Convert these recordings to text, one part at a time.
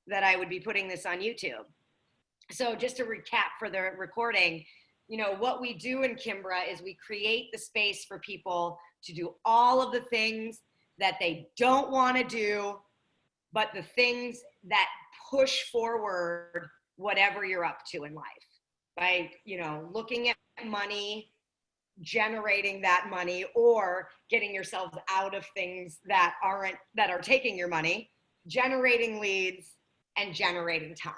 that I would be putting this on YouTube. So just to recap for the recording, you know, what we do in Kimbra is we create the space for people to do all of the things that they don't want to do, but the things that push forward whatever you're up to in life, by, you know, looking at money, generating that money, or getting yourselves out of things that are taking your money, generating leads, and generating time.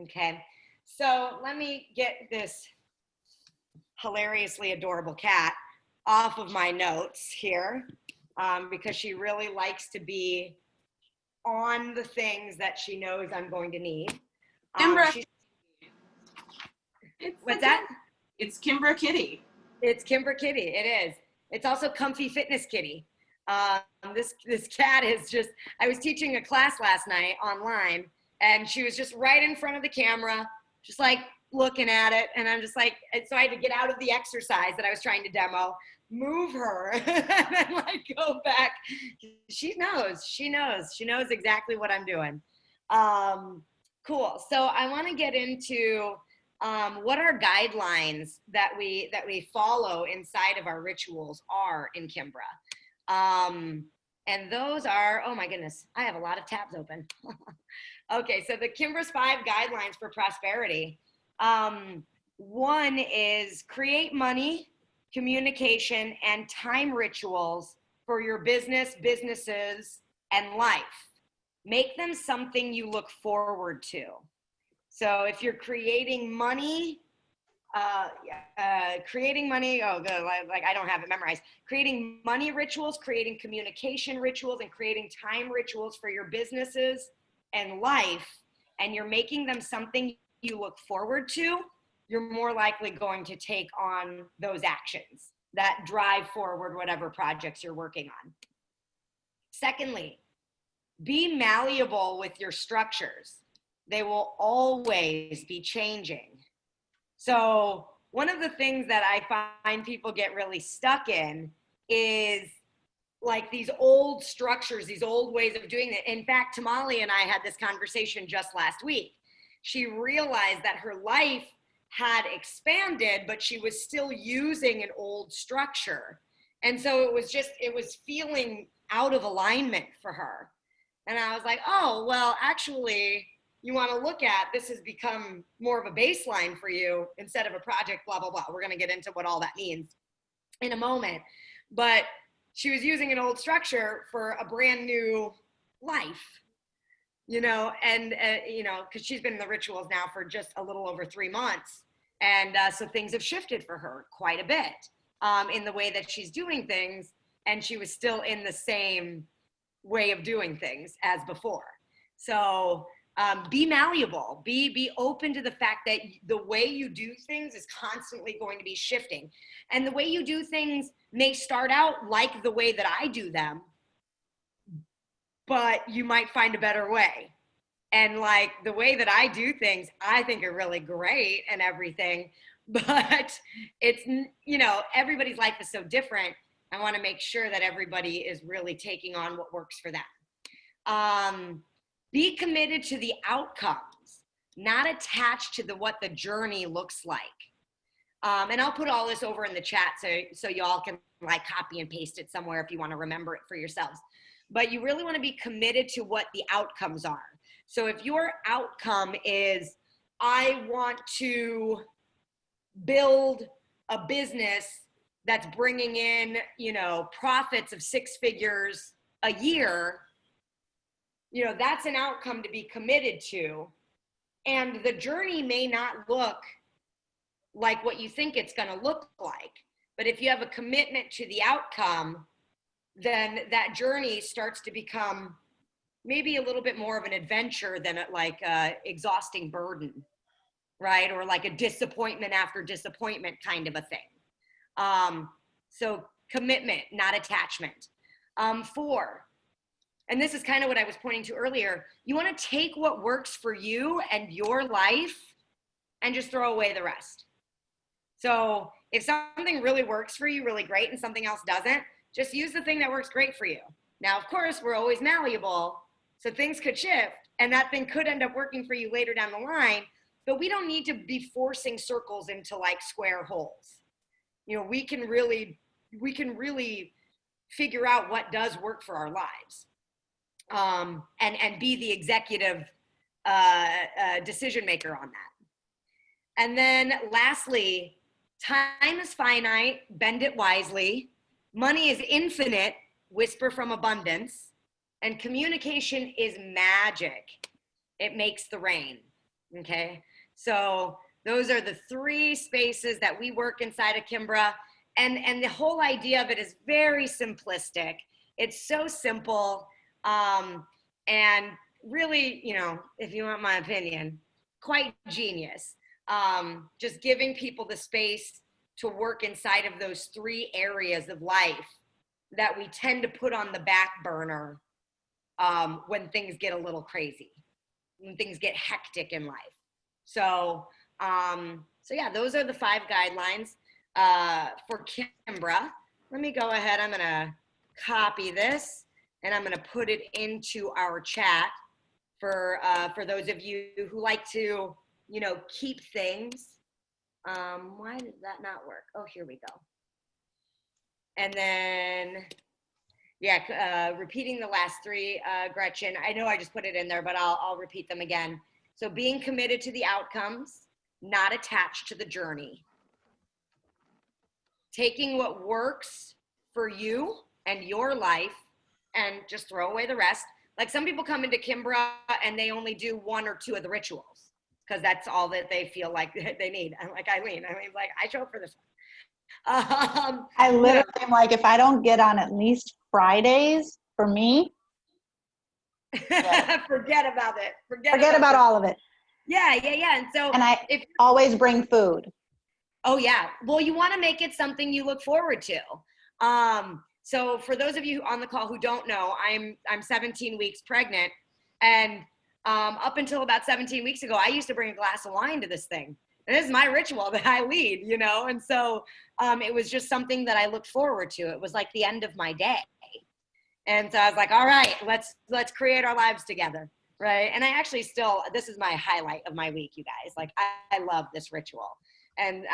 Okay, so let me get this hilariously adorable cat off of my notes here, because she really likes to be on the things that she knows I'm going to need. Kimbra. What's that? It's Kimbra Kitty. It's Kimbra Kitty. It is. It's also Comfy Fitness Kitty. This cat is just, I was teaching a class last night online, and she was just right in front of the camera, just like looking at it. And I'm just like, so I had to get out of the exercise that I was trying to demo, move her, and then like go back. She knows exactly what I'm doing. Cool. So I want to get into what our guidelines that we follow inside of our rituals are in Kimbra. And those are, oh my goodness, I have a lot of tabs open. Okay, so the Kimbra's 5 guidelines for prosperity. One is create money, communication, and time rituals for your businesses, and life. Make them something you look forward to. So if you're creating money, oh good, like I don't have it memorized. Creating money rituals, creating communication rituals, and creating time rituals for your businesses and life, and you're making them something you look forward to, you're more likely going to take on those actions that drive forward whatever projects you're working on. Secondly, be malleable with your structures. They will always be changing. So one of the things that I find people get really stuck in is like these old structures, these old ways of doing it. In fact, Tamale and I had this conversation just last week. She realized that her life had expanded, but she was still using an old structure. And so it was feeling out of alignment for her. And I was like, oh, well, actually, you want to look at this has become more of a baseline for you instead of a project, blah, blah, blah. We're going to get into what all that means in a moment. But she was using an old structure for a brand new life, you know, and, you know, because she's been in the rituals now for just a little over 3 months. And so things have shifted for her quite a bit in the way that she's doing things. And she was still in the same way of doing things as before. So be malleable, be open to the fact that the way you do things is constantly going to be shifting. And the way you do things may start out like the way that I do them, but you might find a better way. And like the way that I do things, I think are really great and everything, but it's, you know, everybody's life is so different. I want to make sure that everybody is really taking on what works for them. Be committed to the outcomes, not attached to what the journey looks like. And I'll put all this over in the chat so y'all can like copy and paste it somewhere if you want to remember it for yourselves. But you really want to be committed to what the outcomes are. So if your outcome is, I want to build a business that's bringing in, you know, profits of 6 figures a year, you know, that's an outcome to be committed to. And the journey may not look like what you think it's going to look like. But if you have a commitment to the outcome, then that journey starts to become maybe a little bit more of an adventure than like a exhausting burden, right? Or like a disappointment after disappointment kind of a thing. So commitment, not attachment. 4, and this is kind of what I was pointing to earlier, you want to take what works for you and your life and just throw away the rest. So if something really works for you really great and something else doesn't, just use the thing that works great for you. Now, of course, we're always malleable, so things could shift, and that thing could end up working for you later down the line, but we don't need to be forcing circles into like square holes. You know, we can really figure out what does work for our lives, and be the executive decision maker on that. And then lastly, time is finite, bend it wisely. Money is infinite, whisper from abundance. And communication is magic. It makes the rain. Okay. So those are the 3 spaces that we work inside of Kimbra. And the whole idea of it is very simplistic. It's so simple. And really, you know, if you want my opinion, quite genius. Just giving people the space to work inside of those 3 areas of life that we tend to put on the back burner when things get a little crazy, when things get hectic in life. So yeah, those are the 5 guidelines for Kimbra. Let me go ahead. I'm going to copy this and I'm going to put it into our chat for those of you who like to, you know, keep things. Why did that not work? Oh, here we go. And then, yeah, repeating the last 3, Gretchen. I know I just put it in there, but I'll repeat them again. So being committed to the outcomes, not attached to the journey. Taking what works for you and your life and just throw away the rest. Like some people come into Kimbra and they only do 1 or 2 of the rituals because that's all that they feel like they need. I'm like Eileen, like, I show up for this one. I literally am like, if I don't get on at least Fridays for me, forget about it. Forget about all of it. Yeah. And so, and I always bring food. Oh yeah. Well, you want to make it something you look forward to. So for those of you on the call who don't know, I'm 17 weeks pregnant, and up until about 17 weeks ago, I used to bring a glass of wine to this thing. And this is my ritual that I lead, you know? And so it was just something that I looked forward to. It was like the end of my day. And so I was like, all right, let's create our lives together, right? And I actually still, this is my highlight of my week, you guys. Like, I love this ritual. And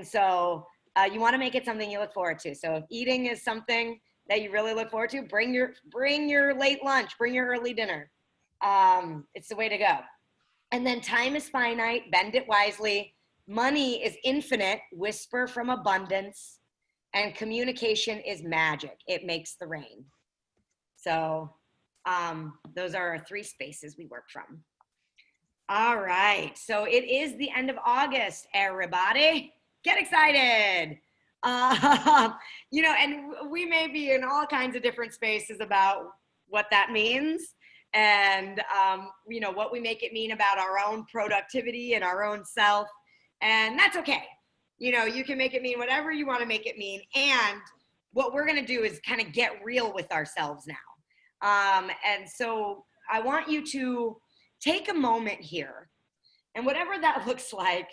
so you want to make it something you look forward to. So if eating is something that you really look forward to, bring your late lunch, bring your early dinner. It's the way to go. And then time is finite, bend it wisely. Money is infinite, whisper from abundance. And communication is magic. It makes the rain. So those are our 3 spaces we work from. All right. So it is the end of August, everybody. Get excited. You know, and we may be in all kinds of different spaces about what that means. And, you know, what we make it mean about our own productivity and our own self. And that's okay. You know, you can make it mean whatever you want to make it mean. And what we're going to do is kind of get real with ourselves now. And so I want you to take a moment here, and whatever that looks like,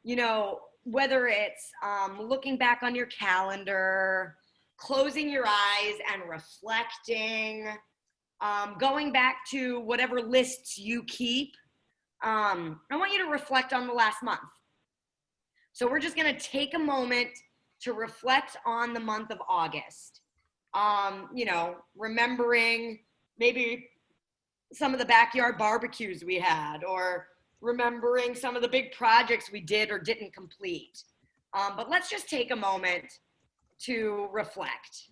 you know, whether it's looking back on your calendar, closing your eyes and reflecting, going back to whatever lists you keep. I want you to reflect on the last month. So we're just going to take a moment to reflect on the month of August. You know, remembering maybe some of the backyard barbecues we had, or remembering some of the big projects we did or didn't complete. But let's just take a moment to reflect,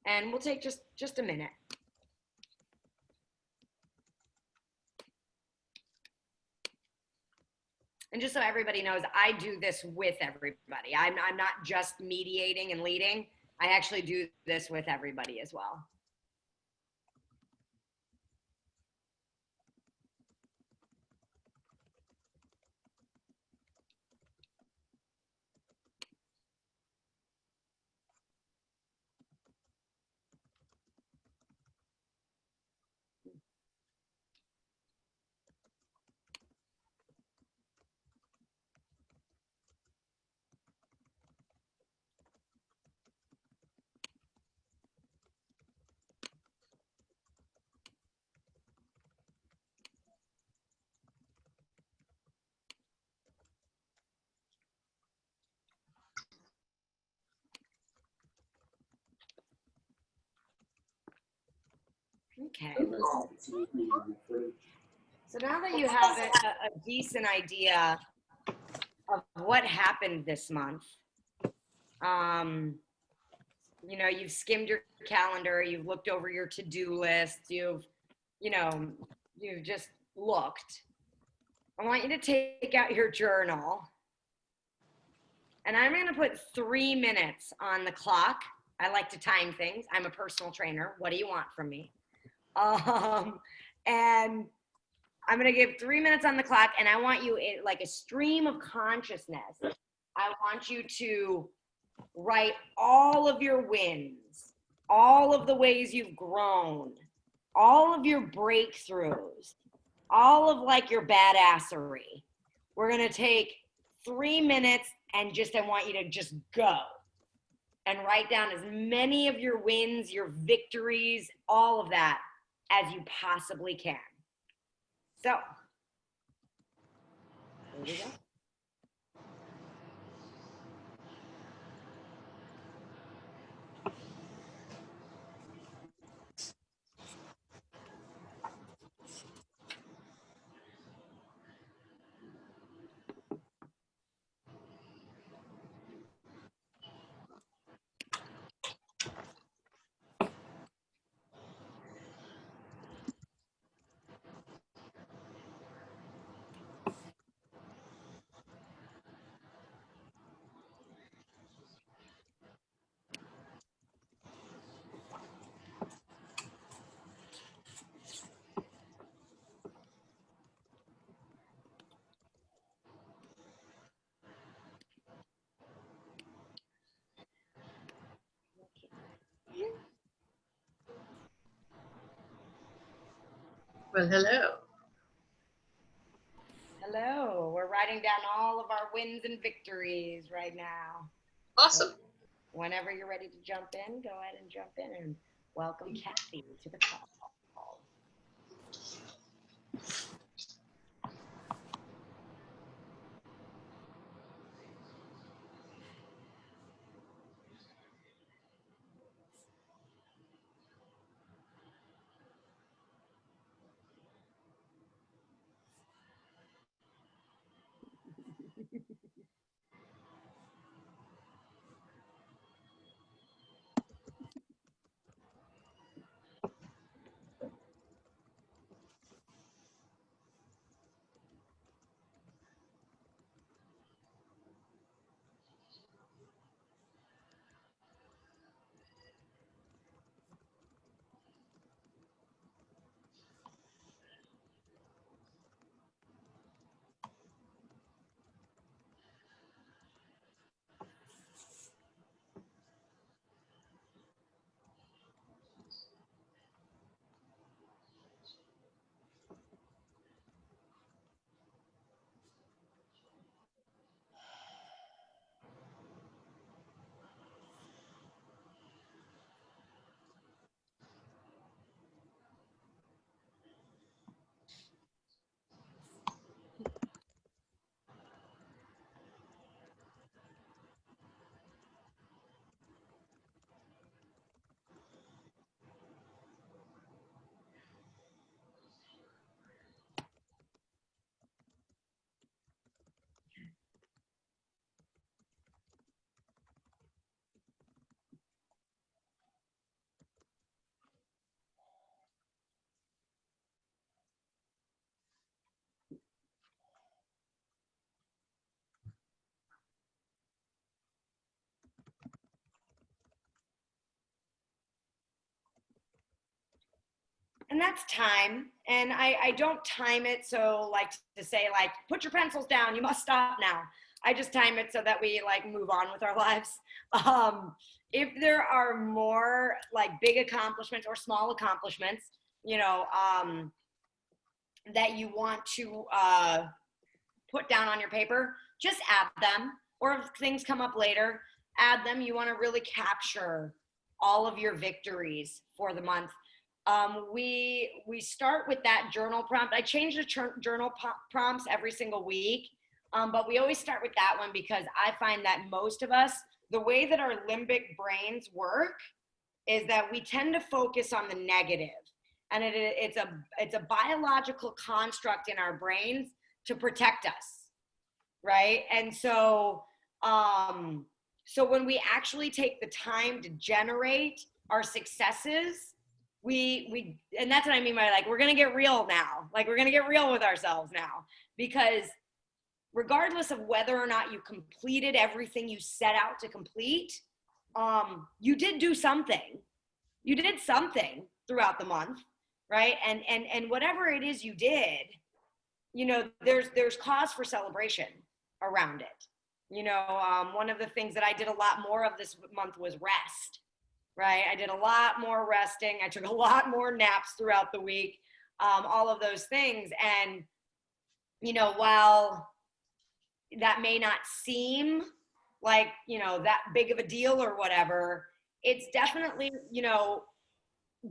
and we'll take just a minute. And just so everybody knows, I do this with everybody. I'm not just mediating and leading. I actually do this with everybody as well. Okay. So now that you have a decent idea of what happened this month, you know, you've skimmed your calendar, you've looked over your to-do list, you've just looked. I want you to take out your journal, and I'm going to put 3 minutes on the clock. I like to time things. I'm a personal trainer. What do you want from me? And I'm going to give 3 minutes on the clock, and I want you in like a stream of consciousness. I want you to write all of your wins, all of the ways you've grown, all of your breakthroughs, all of like your badassery. We're going to take 3 minutes and I want you to just go and write down as many of your wins, your victories, all of that as you possibly can. So, here we go. Well, hello. Hello. We're writing down all of our wins and victories right now. Awesome. Whenever you're ready to jump in, go ahead and jump in and welcome Kathy to the call. And that's time. And I don't time it so like to say like, put your pencils down, you must stop now. I just time it so that we like move on with our lives. If there are more like big accomplishments or small accomplishments, that you want to put down on your paper, just add them. Or if things come up later, add them. You want to really capture all of your victories for the month. We start with that journal prompt. I change the journal prompts every single week, but we always start with that one because I find that most of us, the way that our limbic brains work is that we tend to focus on the negative. And it's a biological construct in our brains to protect us, right? And so so when we actually take the time to generate our successes, and that's what I mean by like, we're going to get real now. Like, we're going to get real with ourselves now, because regardless of whether or not you completed everything you set out to complete, you did do something. You did something throughout the month, right? And whatever it is you did, you know, there's cause for celebration around it. You know, one of the things that I did a lot more of this month was rest, right? I did a lot more resting. I took a lot more naps throughout the week, all of those things. And, you know, while that may not seem like, you know, that big of a deal or whatever, it's definitely, you know,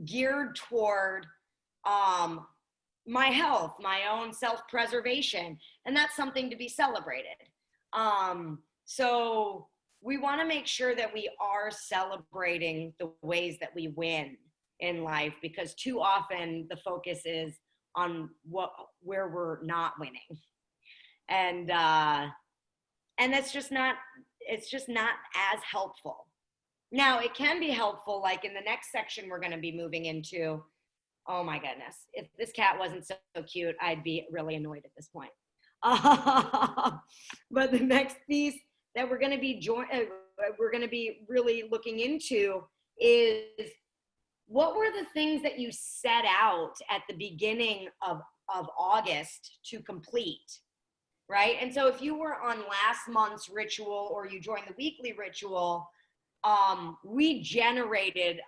geared toward my health, my own self-preservation, and that's something to be celebrated. So we want to make sure that we are celebrating the ways that we win in life, because too often the focus is on where we're not winning. And that's just not, it's just not as helpful. Now, it can be helpful, like in the next section we're going to be moving into. Oh my goodness, if this cat wasn't so cute, I'd be really annoyed at this point. But the next piece that we're going to be really looking into is, what were the things that you set out at the beginning of August to complete, right? And so if you were on last month's ritual or you joined the weekly ritual, we generated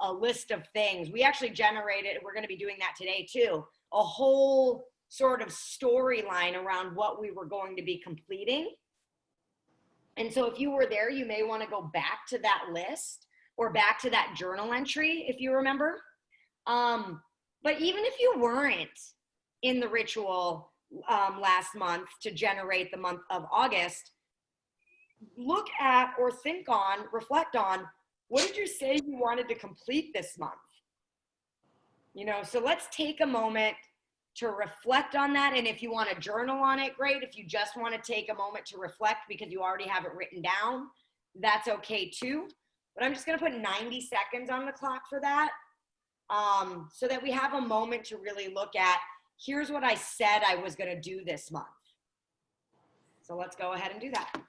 a list of things. We actually generated, we're going to be doing that today too, a whole sort of storyline around what we were going to be completing. And so if you were there, you may want to go back to that list or back to that journal entry, if you remember. But even if you weren't in the ritual last month to generate the month of August, look at or think on, reflect on, what did you say you wanted to complete this month? You know, so let's take a moment to reflect on that. And if you want to journal on it, great. If you just want to take a moment to reflect because you already have it written down, that's okay too. But I'm just going to put 90 seconds on the clock for that, so that we have a moment to really look at, here's what I said I was going to do this month. So let's go ahead and do that.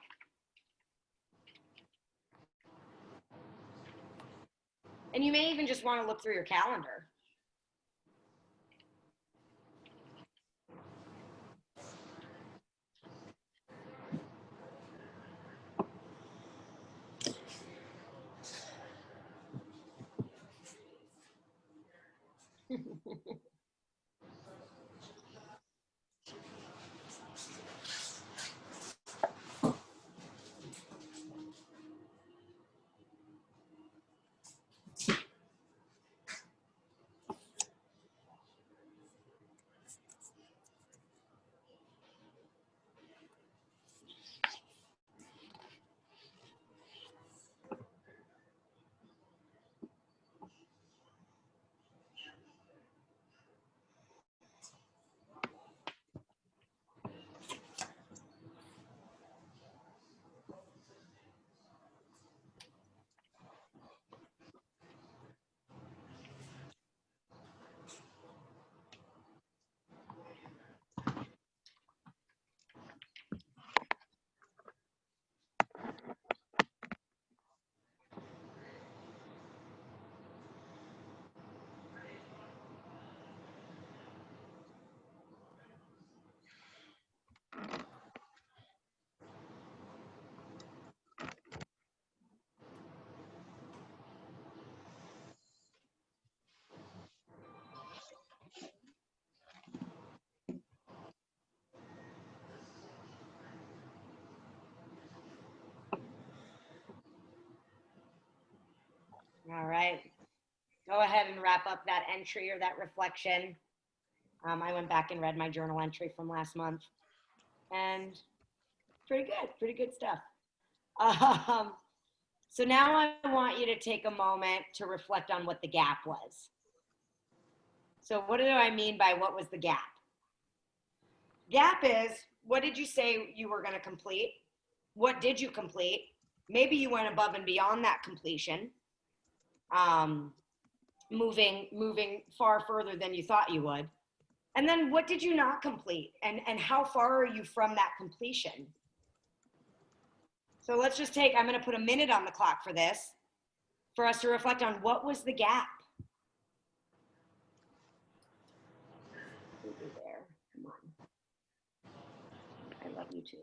And you may even just want to look through your calendar. All right, go ahead and wrap up that entry or that reflection. I went back and read my journal entry from last month, and pretty good stuff. So now I want you to take a moment to reflect on what the gap was. So what do I mean by what was the gap? Gap is, what did you say you were going to complete? What did you complete? Maybe you went above and beyond that completion, moving far further than you thought you would. And then what did you not complete? And how far are you from that completion? So let's just take, I'm going to put a minute on the clock for this, for us to reflect on what was the gap. There, come on. I love you too.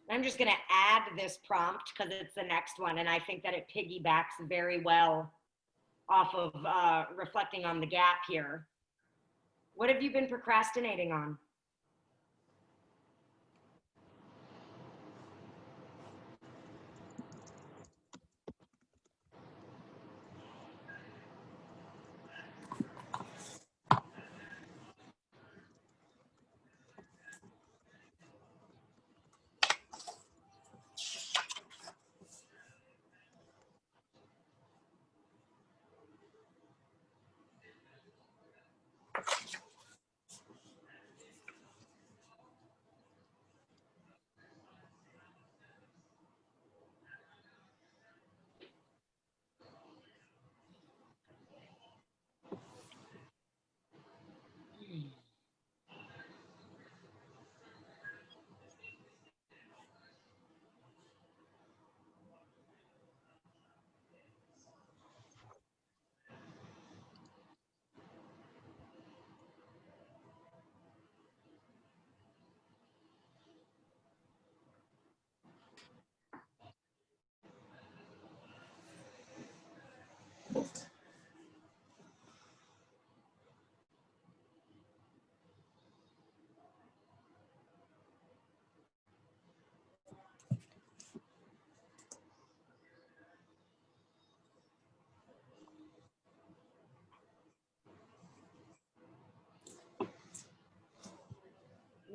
I'm just going to add this prompt because it's the next one, and I think that it piggybacks very well off of reflecting on the gap here. What have you been procrastinating on?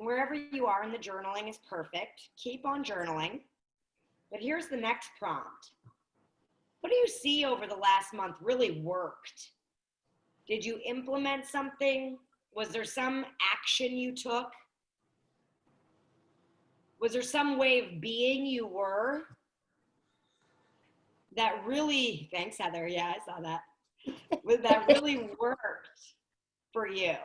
Wherever you are in the journaling is perfect. Keep on journaling. But here's the next prompt. What do you see over the last month really worked? Did you implement something? Was there some action you took? Was there some way of being you were that really, thanks Heather, yeah, I saw that, that really worked for you?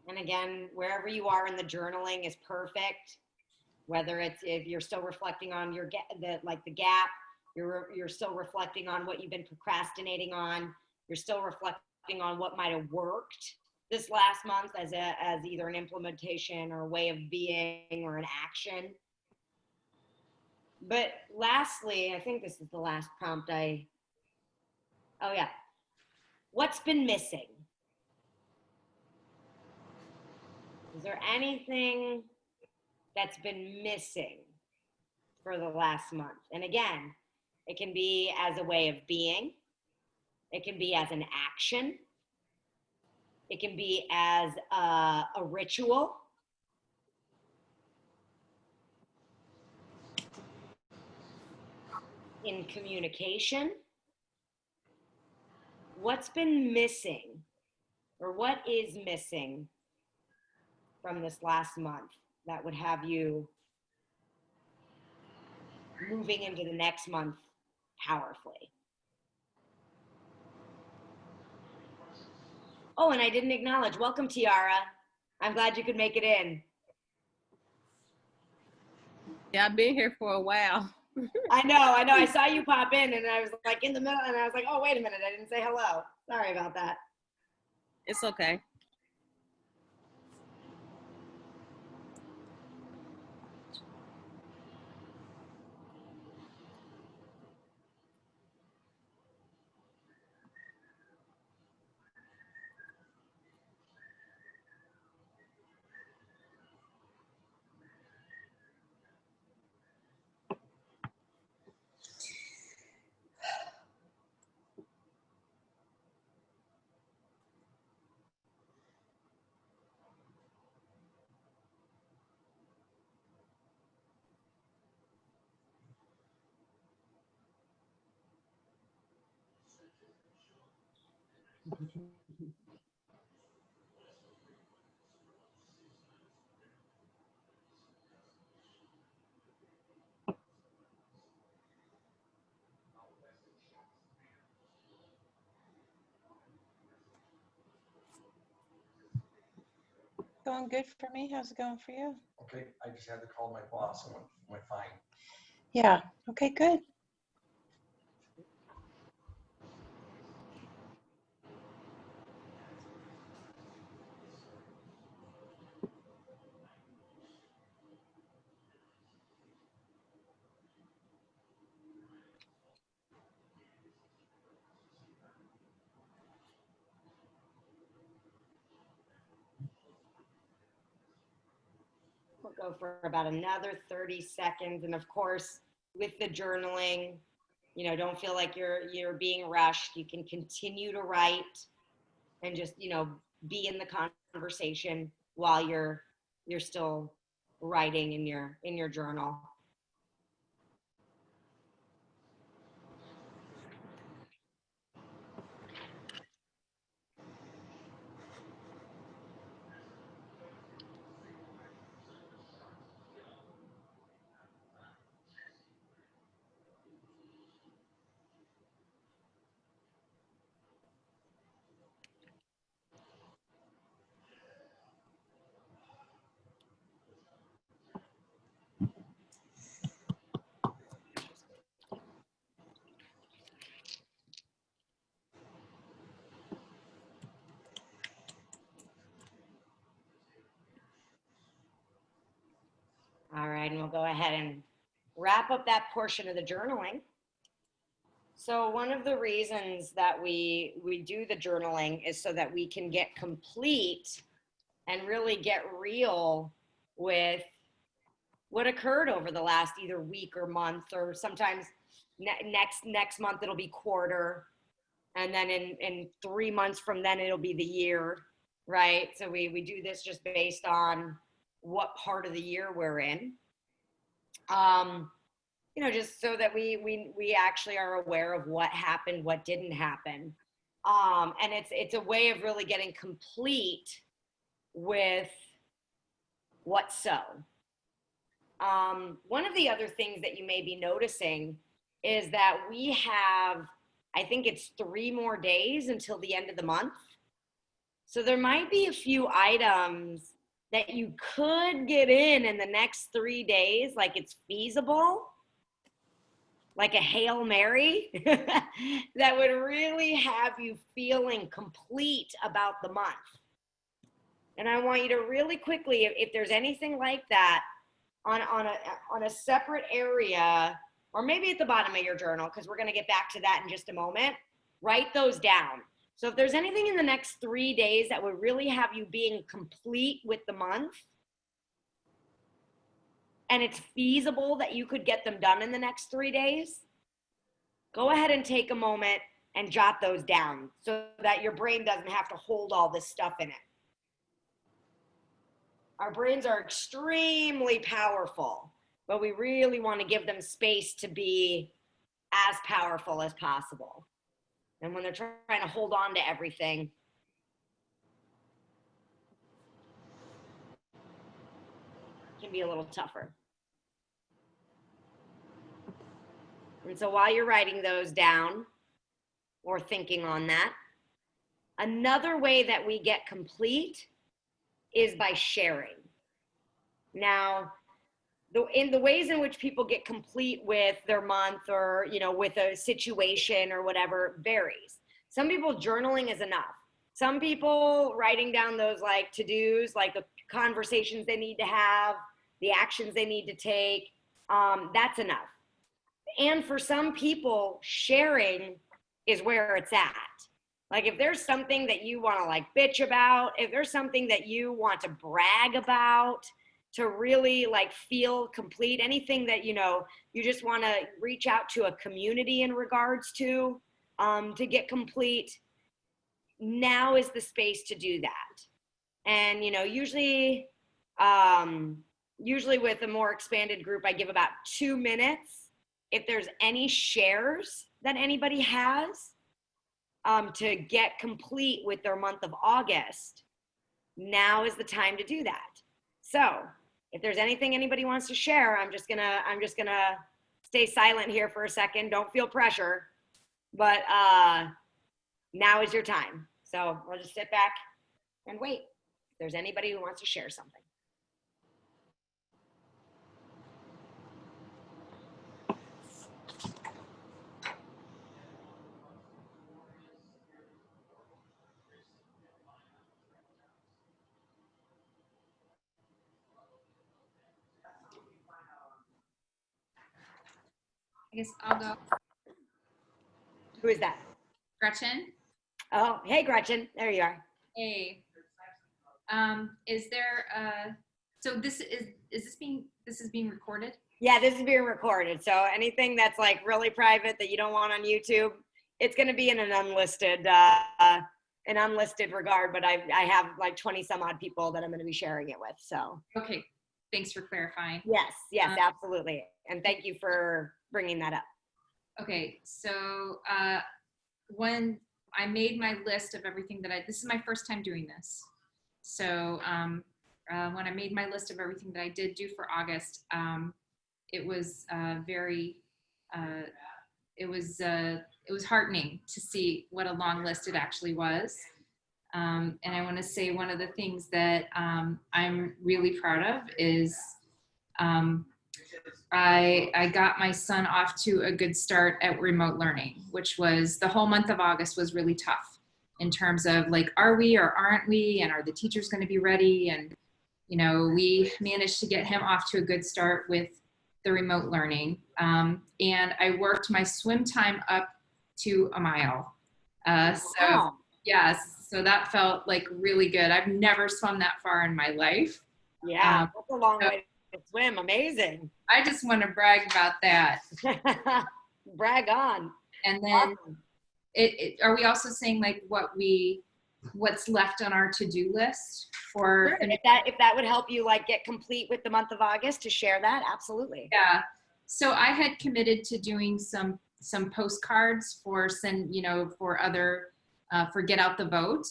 And again, wherever you are in the journaling is perfect. Whether it's if you're still reflecting on your the gap, you're still reflecting on what you've been procrastinating on. You're still reflecting on what might have worked this last month as either an implementation or a way of being or an action. But lastly, I think this is the last prompt oh yeah. What's been missing? Is there anything that's been missing for the last month? And again, it can be as a way of being. It can be as an action. It can be as a ritual. In communication. What's been missing, or what is missing from this last month that would have you moving into the next month powerfully? Oh, and I didn't acknowledge. Welcome, Tiara. I'm glad you could make it in. Yeah, I've been here for a while. I know. I saw you pop in and I was like in the middle and I was like, oh, wait a minute. I didn't say hello. Sorry about that. It's okay. Going good for me. How's it going for you? Okay, I just had to call my boss and went fine. Yeah. Okay, good. We'll go for about another 30 seconds. And of course, with the journaling, don't feel like you're being rushed. You can continue to write and just, be in the conversation while you're still writing in your journal. All right, and we'll go ahead and wrap up that portion of the journaling. So one of the reasons that we do the journaling is so that we can get complete and really get real with what occurred over the last either week or month, or sometimes next month it'll be quarter, and then in 3 months from then it'll be the year, right? So we do this just based on what part of the year we're in. Just so that we actually are aware of what happened, what didn't happen. And it's a way of really getting complete with what so. One of the other things that you may be noticing is that we have, I think it's 3 more days until the end of the month. So there might be a few items that you could get in the next 3 days, like it's feasible, like a Hail Mary, that would really have you feeling complete about the month. And I want you to really quickly, if there's anything like that on a separate area, or maybe at the bottom of your journal, because we're going to get back to that in just a moment, write those down. So if there's anything in the next 3 days that would really have you being complete with the month, and it's feasible that you could get them done in the next 3 days, go ahead and take a moment and jot those down so that your brain doesn't have to hold all this stuff in it. Our brains are extremely powerful, but we really want to give them space to be as powerful as possible. And when they're trying to hold on to everything, it can be a little tougher. And so while you're writing those down or thinking on that, another way that we get complete is by sharing. Now, in the ways in which people get complete with their month, or, you know, with a situation or whatever, varies. Some people, journaling is enough. Some people, writing down those like to-dos, like the conversations they need to have, the actions they need to take, that's enough. And for some people, sharing is where it's at. Like if there's something that you want to like bitch about, if there's something that you want to brag about, to really like feel complete, anything that, you know, you just want to reach out to a community in regards to get complete, now is the space to do that. And, you know, usually with a more expanded group, I give about 2 minutes. If there's any shares that anybody has to get complete with their month of August, now is the time to do that. So if there's anything anybody wants to share, I'm just gonna stay silent here for a second. Don't feel pressure, but now is your time. So we'll just sit back and wait. If there's anybody who wants to share something. I guess I'll go. Who is that? Gretchen. Oh, hey, Gretchen. There you are. Hey. Is there so this is being recorded? Yeah, this is being recorded. So anything that's like really private that you don't want on YouTube, it's going to be in an unlisted regard. But I have like 20 some odd people that I'm going to be sharing it with. So Okay. Thanks for clarifying. yes, absolutely. And thank you for bringing that up. Okay. So when I made my list of everything that this is my first time doing this. So when I made my list of everything that I did do for August, it was it was heartening to see what a long list it actually was. And I want to say one of the things that I'm really proud of is I got my son off to a good start at remote learning, which was the whole month of August was really tough in terms of like, are we or aren't we? And are the teachers going to be ready? And, you know, we managed to get him off to a good start with the remote learning. And I worked my swim time up to a mile. So yes, so that felt like really good. I've never swum that far in my life. Yeah, that's a long way to swim. Amazing. I just want to brag about that. Brag on. And then are we also saying like what's left on our to-do list for sure. If that would help you like get complete with the month of August, to share that? Absolutely. Yeah. So I had committed to doing some postcards for for Get Out the Vote.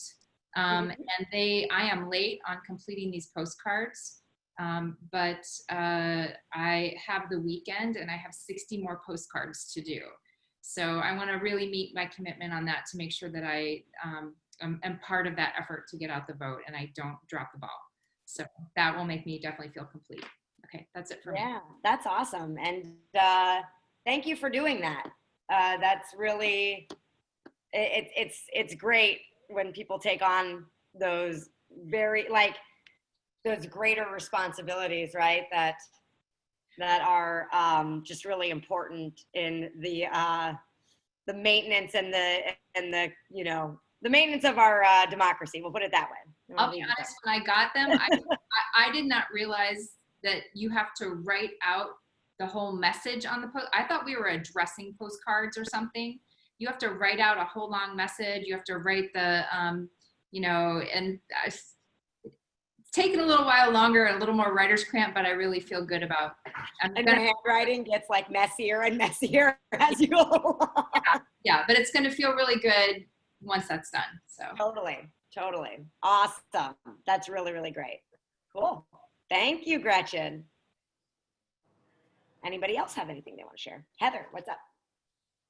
And I am late on completing these postcards. But I have the weekend and I have 60 more postcards to do. So I want to really meet my commitment on that to make sure that I am part of that effort to get out the vote and I don't drop the ball. So that will make me definitely feel complete. Okay, that's it for me. Yeah, that's awesome. And thank you for doing that. That's really, it's great when people take on those those greater responsibilities, right? That are just really important in the maintenance and the the maintenance of our democracy. We'll put it that way. I'll be honest, when I got them, I did not realize that you have to write out the whole message on the post. I thought we were addressing postcards or something. You have to write out a whole long message. You have to write the, and it's taken a little while longer, a little more writer's cramp, but I really feel good about it. And your handwriting gets like messier and messier as you go along. Yeah, but it's going to feel really good once that's done. So Totally. Awesome. That's really, really great. Cool. Thank you, Gretchen. Anybody else have anything they want to share? Heather, what's up?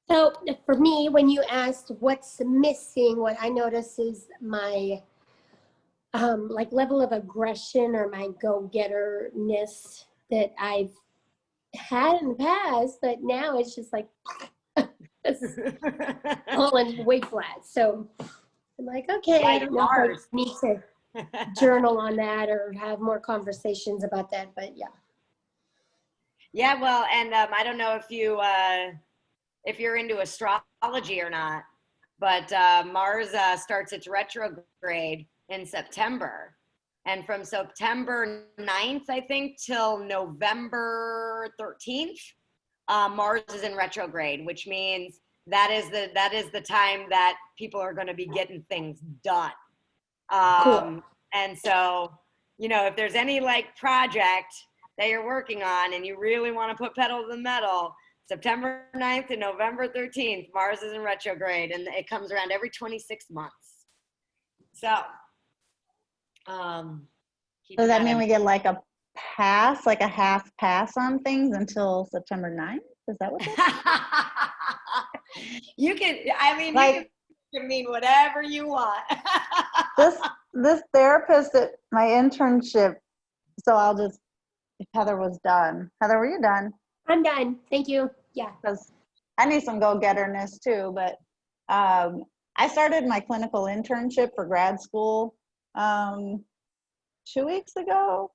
So for me, when you asked what's missing, what I notice is my like level of aggression or my go-getterness that I've had in the past, but now it's just like falling way flat. So I'm like, okay, I don't know if I need to journal on that or have more conversations about that, but yeah. Yeah, well, and I don't know if you're into astrology or not, but Mars starts its retrograde in September. And from September 9th, I think, till November 13th, Mars is in retrograde, which means that is the time that people are going to be getting things done. Cool. And so, if there's any like project that you're working on and you really want to put pedal to the metal, September 9th to November 13th, Mars is in retrograde, and it comes around every 26 months. So, does that mean we get like a pass, like a half pass on things until September 9th? Is that what that is? You can mean whatever you want. this therapist at my internship, so I'll just, if Heather was done. Heather, were you done? I'm done. Thank you. Yeah. Because I need some go-getterness too, but I started my clinical internship for grad school 2 weeks ago,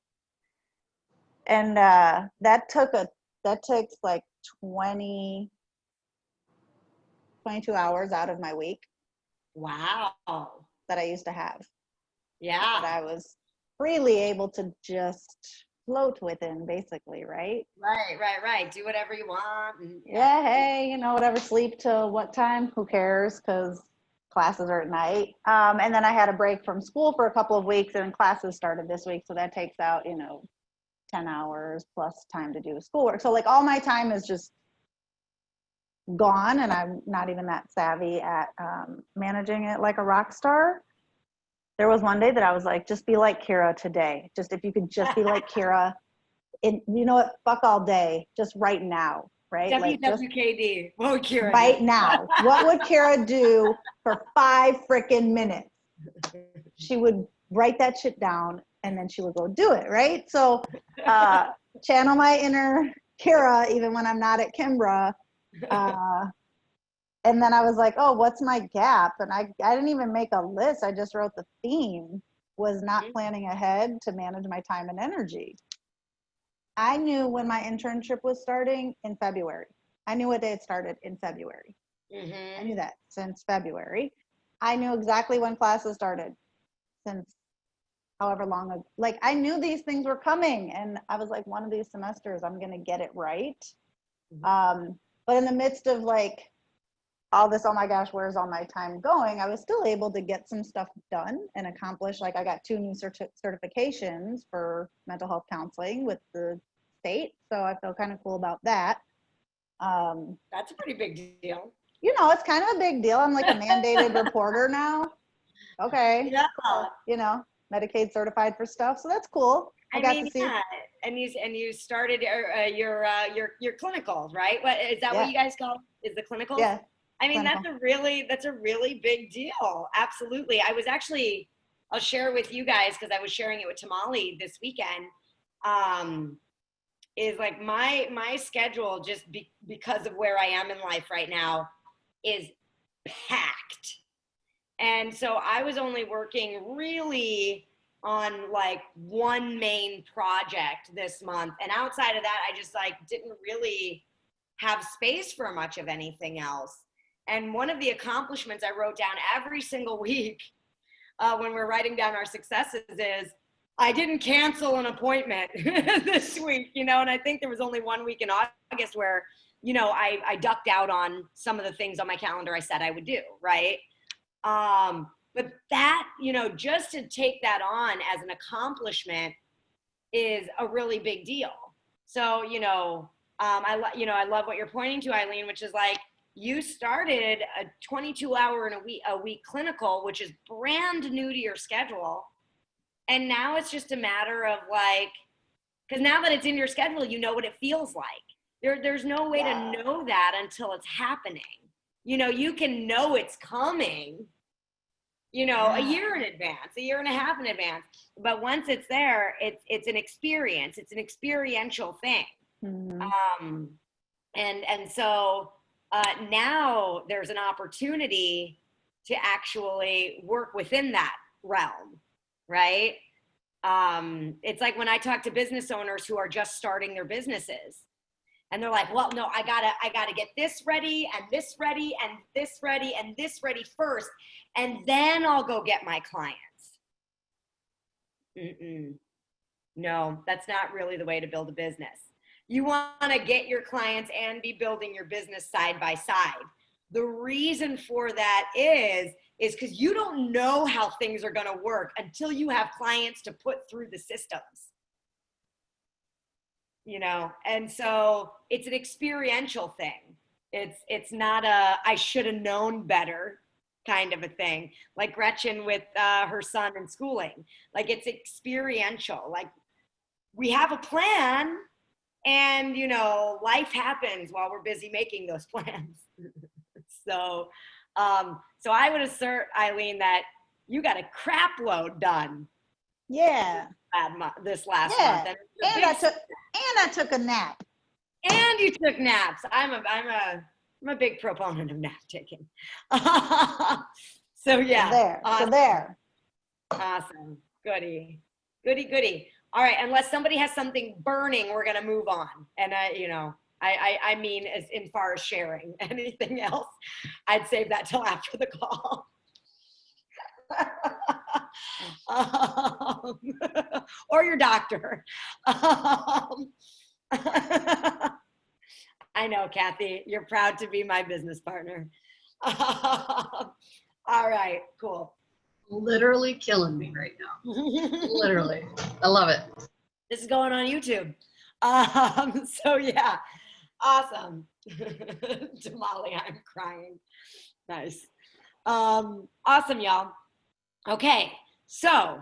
and that takes like 22 hours out of my week. Wow. That I used to have. Yeah. That I was freely able to just float within, basically, right? Right. Do whatever you want. Yeah, hey, whatever, sleep till what time? Who cares? Because classes are at night. And then I had a break from school for a couple of weeks, and classes started this week, so that takes out, 10 hours plus time to do schoolwork. So like all my time is just gone, and I'm not even that savvy at managing it like a rock star. There was one day that I was like, just be like Kira today. Just if you could just be like Kira, you know what? Fuck all day. Just right now, right? WWKD. What would Kira right do? now. What would Kira do for 5 freaking minutes? She would write that shit down and then she would go do it, right? So channel my inner Kira even when I'm not at Kimbra. And then I was like, oh, what's my gap? And I didn't even make a list. I just wrote the theme, was not planning ahead to manage my time and energy. I knew when my internship was starting in February. I knew what day it started in February. Mm-hmm. I knew that since February. I knew exactly when classes started since however long ago. Like I knew these things were coming, and I was like, one of these semesters, I'm going to get it right. But in the midst of like all this, oh my gosh, where's all my time going? I was still able to get some stuff done and accomplish. Like I got 2 new certifications for mental health counseling with the state. So I feel kind of cool about that. That's a pretty big deal. It's kind of a big deal. I'm like a mandated reporter now. Okay. Yeah. Medicaid certified for stuff. So that's cool. I got to see. Yeah. And you started your clinicals, right? What is that? Yeah. What you guys call is the clinicals? Yeah. I mean, clinical. that's a really big deal. Absolutely. I'll share with you guys, because I was sharing it with Tamale this weekend. Is like my schedule, just because of where I am in life right now, is packed. And so I was only working really on like one main project this month. And outside of that, I just like didn't really have space for much of anything else. And one of the accomplishments I wrote down every single week when we're writing down our successes is I didn't cancel an appointment this week, you know, and I think there was only 1 week in August where, you know, I ducked out on some of the things on my calendar I said I would do, right? But that, you know, just to take that on as an accomplishment is a really big deal. So, you know, I love what you're pointing to, Eileen, which is like, you started a 22-hour a week clinical, which is brand new to your schedule. And now it's just a matter of like, because now that it's in your schedule, you know what it feels like. There's no way to know that until it's happening. You know, you can know it's coming, you know, a year in advance, a year and a half in advance. But once it's there, it's an experience. It's an experiential thing. Mm-hmm. And so now there's an opportunity to actually work within that realm, right? It's like when I talk to business owners who are just starting their businesses, and they're like, well, no, I gotta get this ready and this ready and this ready and this ready first, and then I'll go get my clients. No, that's not really the way to build a business. You want to get your clients and be building your business side by side. The reason for that is because you don't know how things are going to work until you have clients to put through the systems. You know, and so it's an experiential thing. It's not a I should have known better kind of a thing, like Gretchen with her son in schooling. Like, it's experiential. Like, we have a plan, and you know, life happens while we're busy making those plans. So I would assert, Eileen, that you got a crap load done Yeah. this last Yeah. month. And I took a nap. And you took naps. I'm a big proponent of nap taking. So yeah. There. Awesome. So there. Awesome. Goody. All right. Unless somebody has something burning, we're gonna move on. And I mean, as in far as sharing anything else, I'd save that till after the call. Or your doctor. I know, Kathy, you're proud to be my business partner. All right, cool. Literally killing me right now. Literally. I love it. This is going on YouTube. So yeah, awesome. Tamale, I'm crying. Nice. Awesome, y'all. Okay, so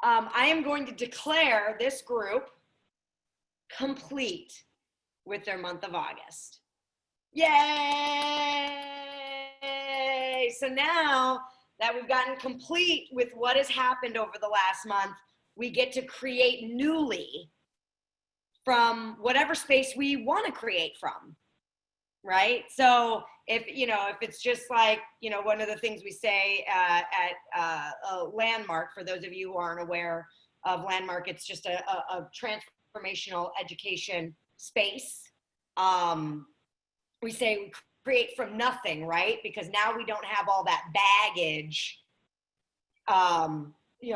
I am going to declare this group complete with their month of August. Yay! So now that we've gotten complete with what has happened over the last month, we get to create newly from whatever space we want to create from, right? So if it's just like, one of the things we say at Landmark, for those of you who aren't aware of Landmark, it's just a transformational education space. We say we create from nothing, right? Because now we don't have all that baggage,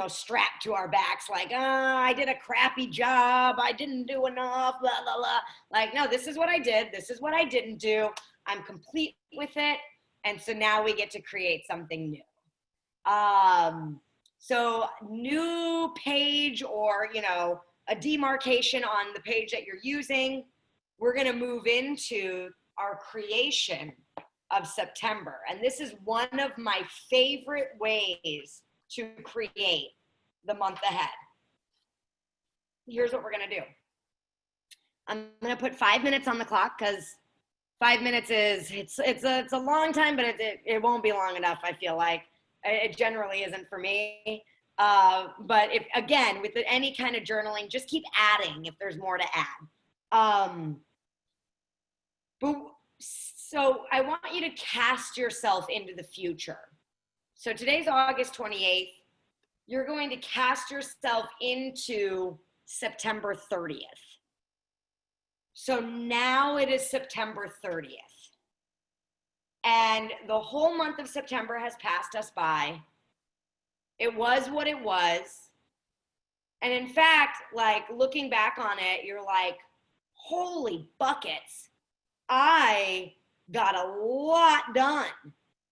strapped to our backs, like, I did a crappy job, I didn't do enough, blah, blah, blah. Like, no, this is what I did, this is what I didn't do, I'm complete with it, and so now we get to create something new. So new page, or, a demarcation on the page that you're using, we're gonna move into our creation of September. And this is one of my favorite ways to create the month ahead. Here's what we're gonna do. I'm gonna put 5 minutes on the clock, because 5 minutes is it's a long time, but it won't be long enough. I feel like it generally isn't for me. But if again with any kind of journaling, just keep adding if there's more to add. But so I want you to cast yourself into the future. So today's August 28th. You're going to cast yourself into September 30th. So now it is September 30th. And the whole month of September has passed us by. It was what it was. And in fact, like looking back on it, you're like, holy buckets. I got a lot done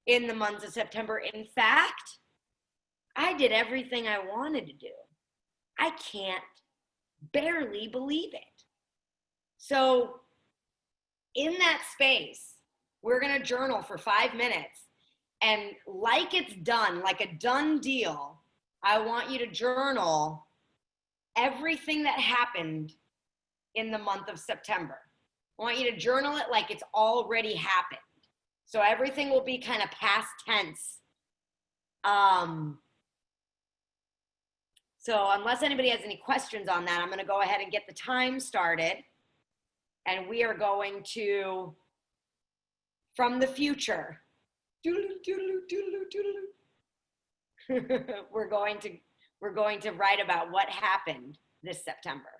in the month of September. In fact, I did everything I wanted to do. I can't barely believe it. So in that space, we're going to journal for 5 minutes. And like it's done, like a done deal, I want you to journal everything that happened in the month of September. I want you to journal it like it's already happened. So everything will be kind of past tense. So unless anybody has any questions on that, I'm going to go ahead and get the time started. And we are going to, from the future, we're going to write about what happened this September.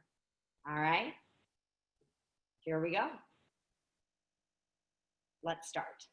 All right? Here we go. Let's start.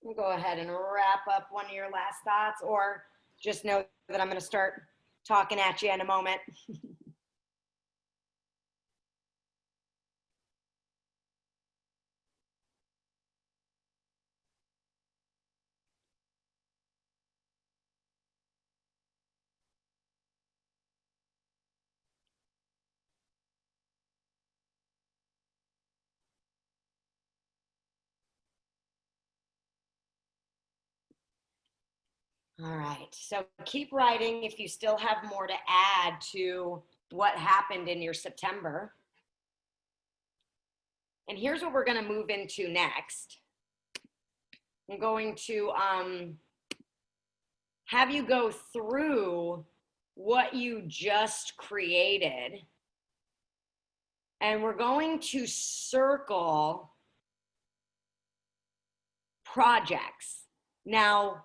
We'll go ahead and wrap up one of your last thoughts, or just know that I'm going to start talking at you in a moment. All right, so keep writing if you still have more to add to what happened in your September. And here's what we're going to move into next. I'm going to have you go through what you just created. And we're going to circle projects. Now,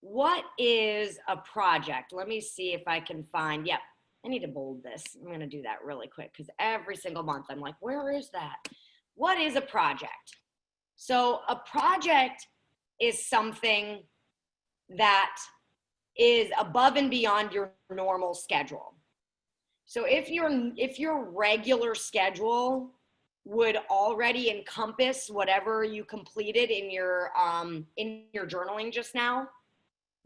what is a project? Let me see if I can find, yep, I need to bold this. I'm going to do that really quick because every single month I'm like, where is that? What is a project? So a project is something that is above and beyond your normal schedule. So if your regular schedule would already encompass whatever you completed in your journaling just now,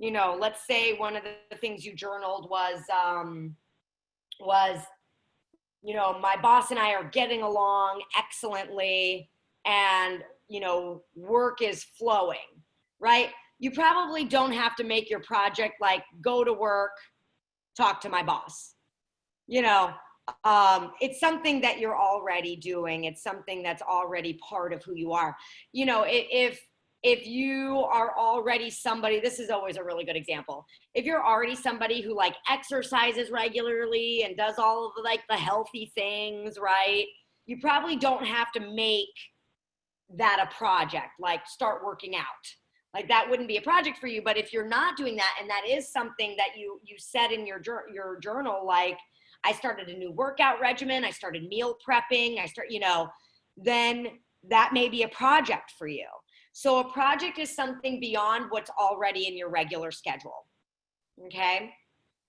you know, let's say one of the things you journaled was, you know, my boss and I are getting along excellently and, you know, work is flowing, right? You probably don't have to make your project like go to work, talk to my boss. You know, it's something that you're already doing. It's something that's already part of who you are. You know, if you are already somebody, this is always a really good example. If you're already somebody who like exercises regularly and does all of the, like the healthy things, right? You probably don't have to make that a project, like start working out. Like that wouldn't be a project for you. But if you're not doing that, and that is something that you said in your journal, like I started a new workout regimen, I started meal prepping, you know, then that may be a project for you. So a project is something beyond what's already in your regular schedule, okay?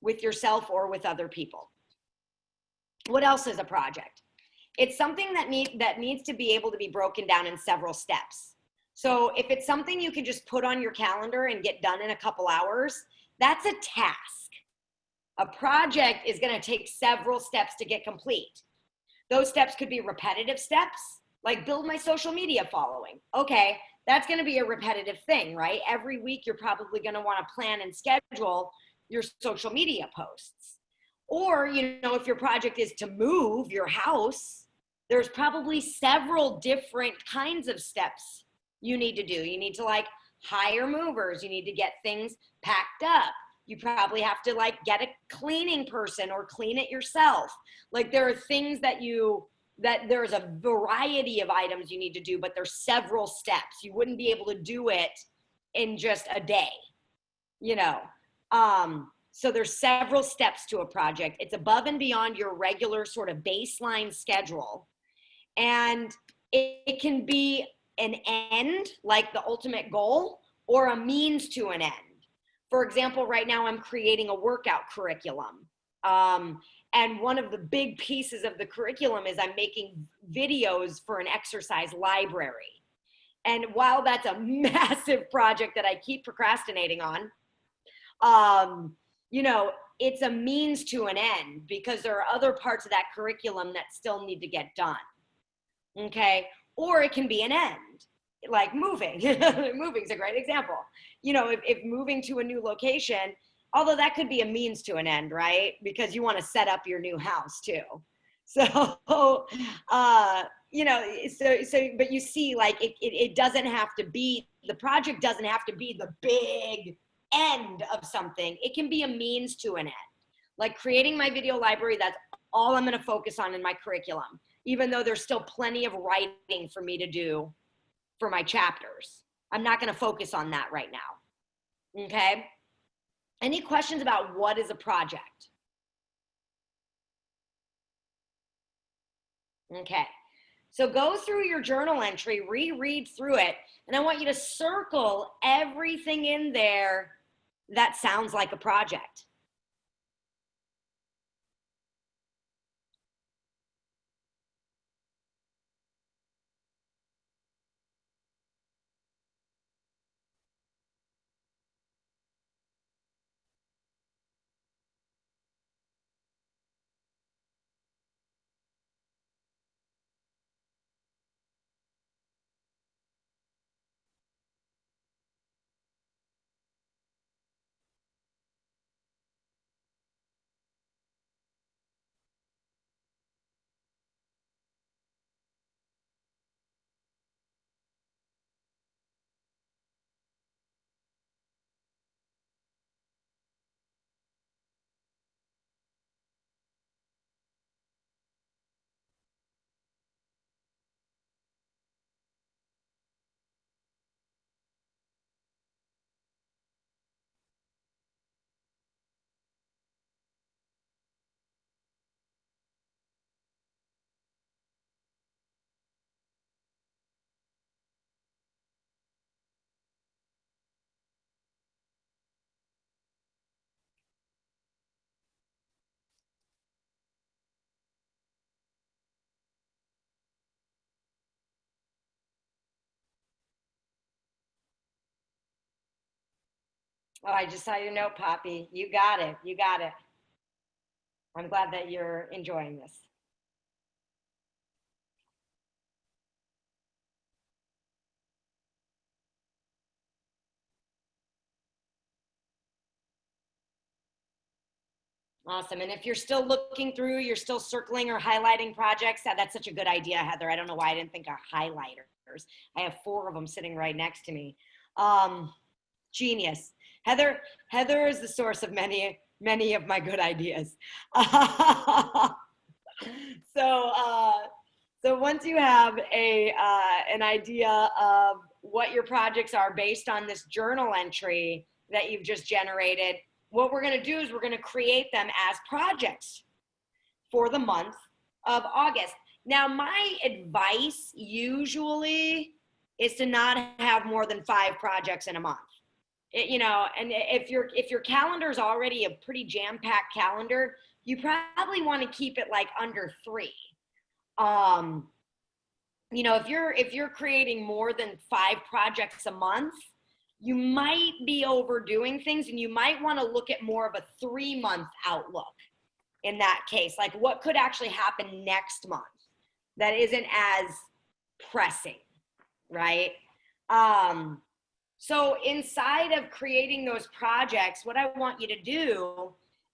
With yourself or with other people. What else is a project? It's something that needs to be able to be broken down in several steps. So if it's something you can just put on your calendar and get done in a couple hours, that's a task. A project is going to take several steps to get complete. Those steps could be repetitive steps, like build my social media following. Okay, that's going to be a repetitive thing, right? Every week, you're probably going to want to plan and schedule your social media posts. Or, you know, if your project is to move your house, there's probably several different kinds of steps you need to do. You need to like hire movers. You need to get things packed up. You probably have to like get a cleaning person or clean it yourself. Like there are things that there's a variety of items you need to do, but there's several steps. You wouldn't be able to do it in just a day, you know? So there's several steps to a project. It's above and beyond your regular sort of baseline schedule. And it can be an end, like the ultimate goal, or a means to an end. For example, right now I'm creating a workout curriculum. And one of the big pieces of the curriculum is I'm making videos for an exercise library. And while that's a massive project that I keep procrastinating on, you know, it's a means to an end because there are other parts of that curriculum that still need to get done. Okay. Or it can be an end, like moving. Moving is a great example. You know, if moving to a new location, although that could be a means to an end, right? Because you want to set up your new house too. So, you know, but you see, like it doesn't have to be, the project doesn't have to be the big end of something. It can be a means to an end. Like creating my video library, that's all I'm going to focus on in my curriculum, even though there's still plenty of writing for me to do for my chapters. I'm not going to focus on that right now. Okay. Any questions about what is a project? Okay. So go through your journal entry, reread through it, and I want you to circle everything in there that sounds like a project. Oh, I just saw your note, Poppy. You got it. You got it. I'm glad that you're enjoying this. Awesome. And if you're still looking through, you're still circling or highlighting projects, that's such a good idea, Heather. I don't know why I didn't think of highlighters. I have 4 of them sitting right next to me. Genius. Heather is the source of many of my good ideas. So once you have an idea of what your projects are based on this journal entry that you've just generated, what we're going to do is we're going to create them as projects for the month of August. Now, my advice usually is to not have more than 5 projects in a month. And if your calendar is already a pretty jam-packed calendar, you probably want to keep it like under 3. If you're creating more than 5 projects a month, you might be overdoing things, and you might want to look at more of a 3-month outlook in that case. Like, what could actually happen next month that isn't as pressing, right? So inside of creating those projects, what I want you to do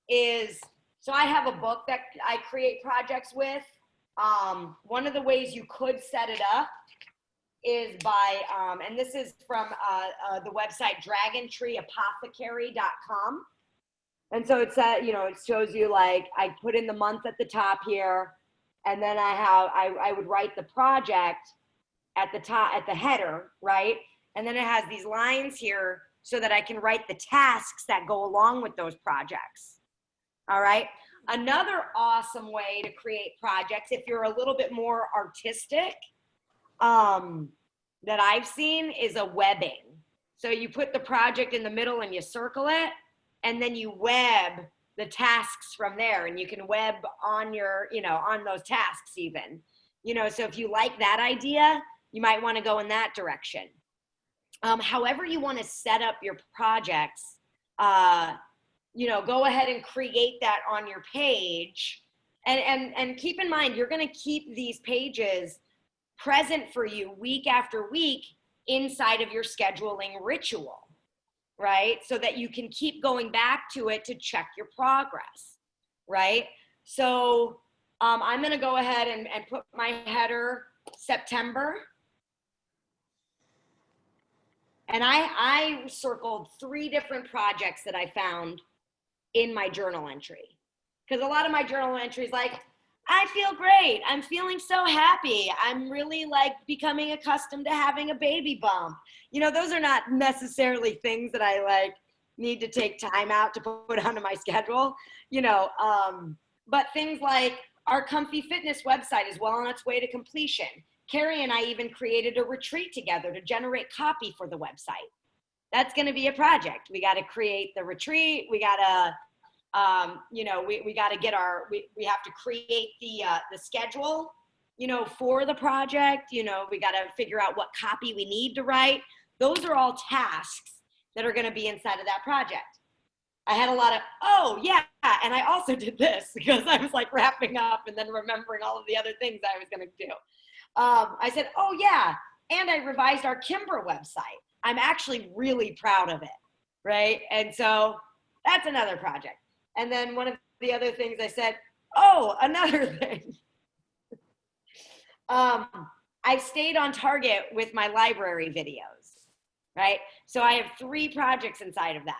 is, so I have a book that I create projects with. One of the ways you could set it up is by, and this is from the website dragontreeapothecary.com. And so it's it shows you, like, I put in the month at the top here, and then I would write the project at the top, at the header, right? And then it has these lines here so that I can write the tasks that go along with those projects. All right. Another awesome way to create projects, if you're a little bit more artistic, that I've seen, is a webbing. So you put the project in the middle and you circle it, and then you web the tasks from there, and you can web on your, on those tasks even. So if you like that idea, you might want to go in that direction. However you want to set up your projects, go ahead and create that on your page. And keep in mind, you're going to keep these pages present for you week after week inside of your scheduling ritual, right? So that you can keep going back to it to check your progress, right? So I'm going to go ahead and put my header September. And I circled 3 different projects that I found in my journal entry. Because a lot of my journal entries, like, I feel great. I'm feeling so happy. I'm really, like, becoming accustomed to having a baby bump. Those are not necessarily things that I, like, need to take time out to put onto my schedule, but things like, Our Comfy Fitness website is well on its way to completion. Carrie and I even created a retreat together to generate copy for the website. That's going to be a project. We got to create the retreat. We got to, we got to get we have to create the schedule, for the project. We got to figure out what copy we need to write. Those are all tasks that are going to be inside of that project. I had a lot of, oh yeah, and I also did this because I was like wrapping up and then remembering all of the other things I was going to do. I said, oh yeah, and I revised our Kimbra website. I'm actually really proud of it, right? And so that's another project. And then one of the other things I said, oh, another thing. I stayed on target with my library videos, right? So I have 3 projects inside of that.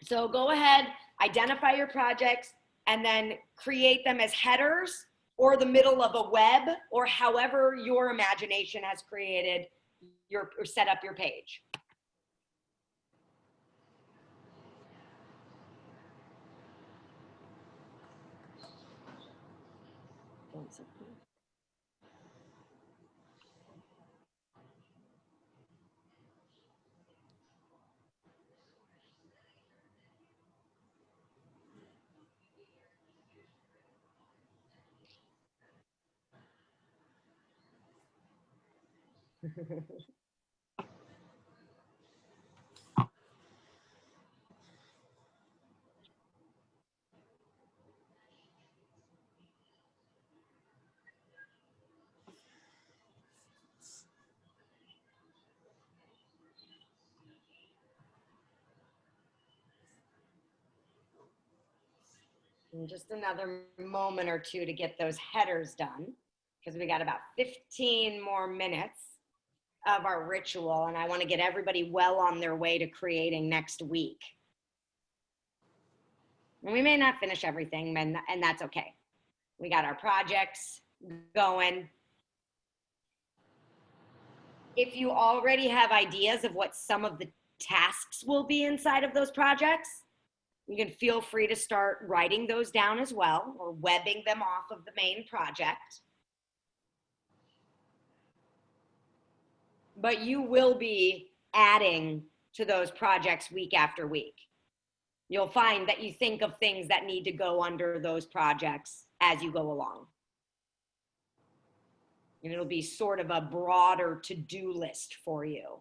So go ahead, identify your projects, and then create them as headers or the middle of a web, or however your imagination has created or set up your page. And just another moment or two to get those headers done, because we got about 15 more minutes of our ritual, and I want to get everybody well on their way to creating next week. And we may not finish everything, and that's okay. We got our projects going. If you already have ideas of what some of the tasks will be inside of those projects, you can feel free to start writing those down as well, or webbing them off of the main project. But you will be adding to those projects week after week. You'll find that you think of things that need to go under those projects as you go along. And it'll be sort of a broader to-do list for you,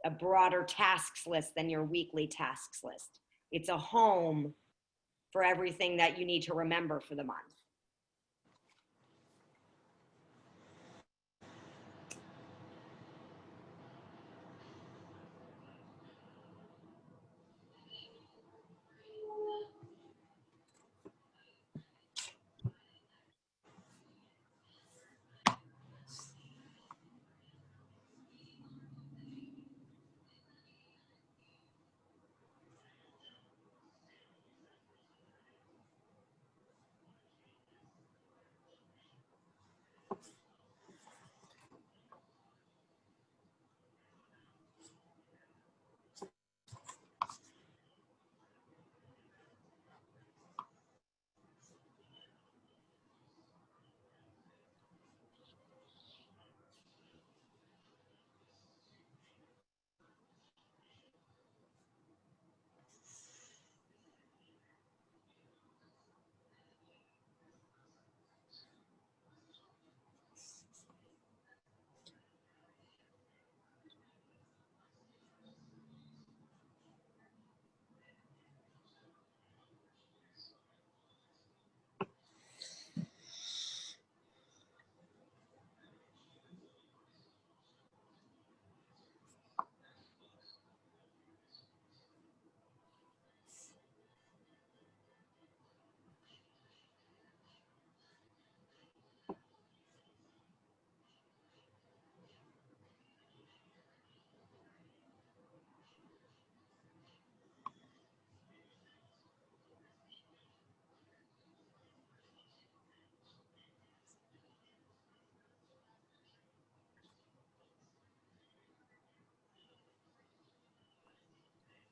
a broader tasks list than your weekly tasks list. It's a home for everything that you need to remember for the month.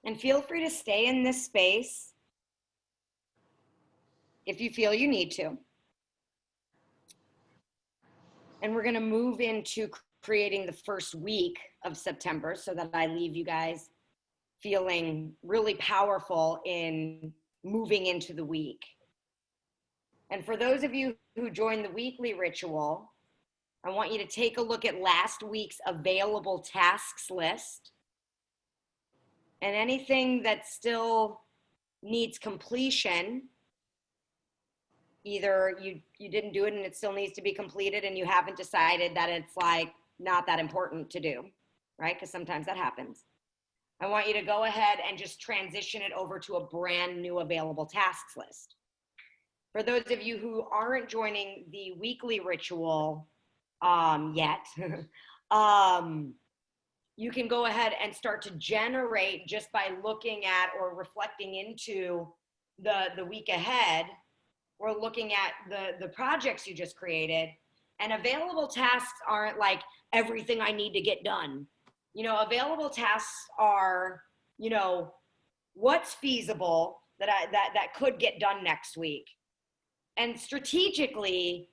And feel free to stay in this space if you feel you need to. And we're going to move into creating the first week of September so that I leave you guys feeling really powerful in moving into the week. And for those of you who joined the weekly ritual, I want you to take a look at last week's available tasks list. And anything that still needs completion, either you didn't do it and it still needs to be completed and you haven't decided that it's like not that important to do, right? Because sometimes that happens. I want you to go ahead and just transition it over to a brand new available tasks list. For those of you who aren't joining the weekly ritual yet, you can go ahead and start to generate just by looking at or reflecting into the week ahead, or looking at the projects you just created. And available tasks aren't like everything I need to get done. You know, available tasks are, you know, what's feasible that could get done next week. And strategically,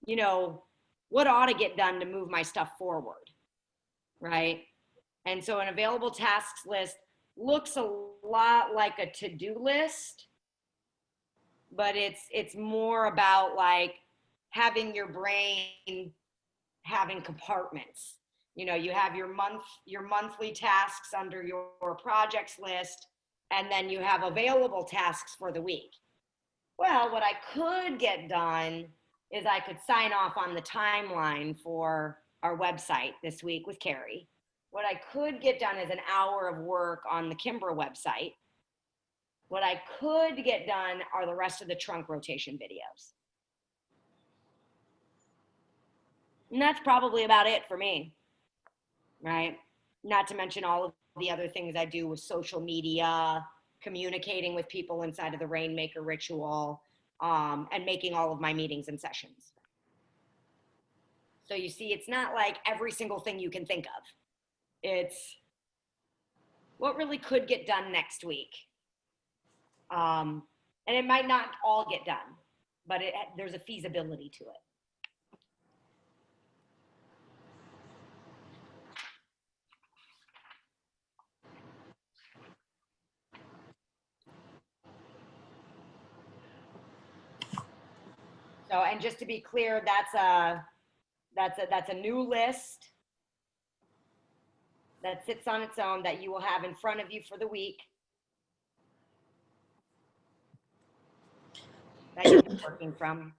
you know, what ought to get done to move my stuff forward, right? And so an available tasks list looks a lot like a to-do list, but it's more about like having your brain having compartments. You know, you have your monthly tasks under your projects list, and then you have available tasks for the week. Well, what I could get done is I could sign off on the timeline for our website this week with Carrie. What I could get done is an hour of work on the Kimbra website. What I could get done are the rest of the trunk rotation videos. And that's probably about it for me, right? Not to mention all of the other things I do with social media, communicating with people inside of the Rainmaker ritual, and making all of my meetings and sessions. So you see, it's not like every single thing you can think of. It's what really could get done next week. And it might not all get done, but there's a feasibility to it. So, and just to be clear, that's a new list that sits on its own that you will have in front of you for the week that you'll be working from.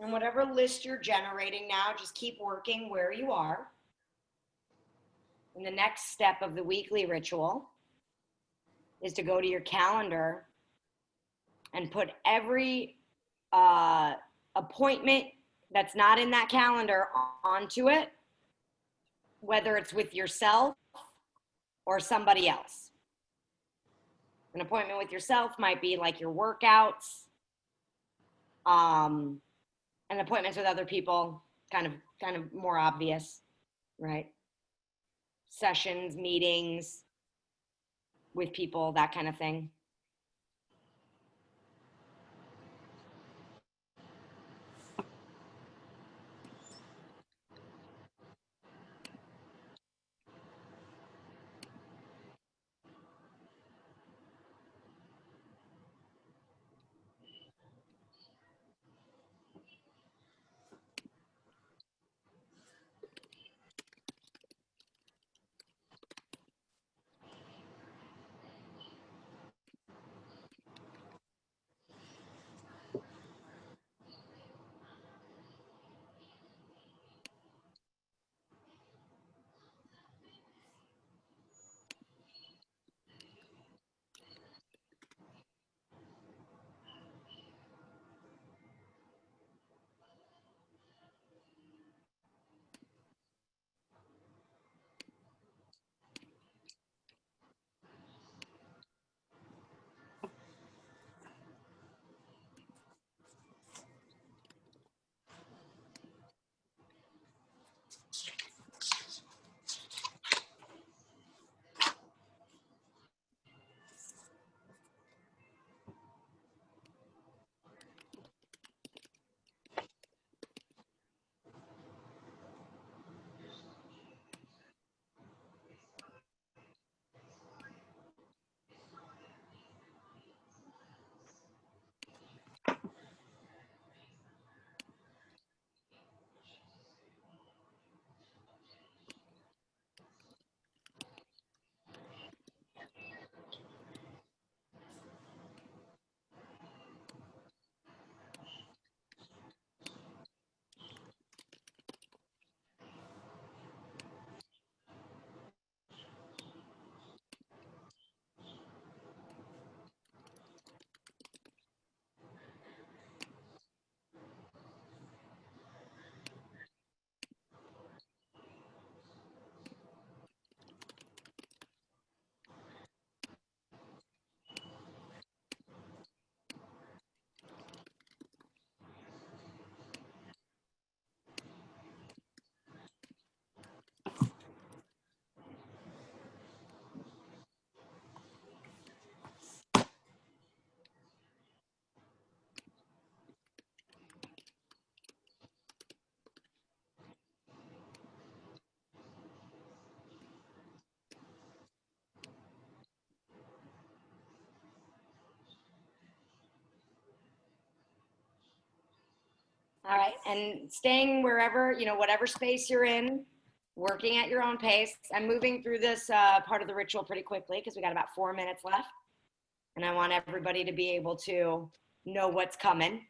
And whatever list you're generating now, just keep working where you are. And the next step of the weekly ritual is to go to your calendar and put every appointment that's not in that calendar onto it, whether it's with yourself or somebody else. An appointment with yourself might be like your workouts, and appointments with other people, kind of more obvious, right? Sessions, meetings with people, that kind of thing. All right, and staying wherever, whatever space you're in, working at your own pace. I'm moving through this part of the ritual pretty quickly because we got about 4 minutes left. And I want everybody to be able to know what's coming,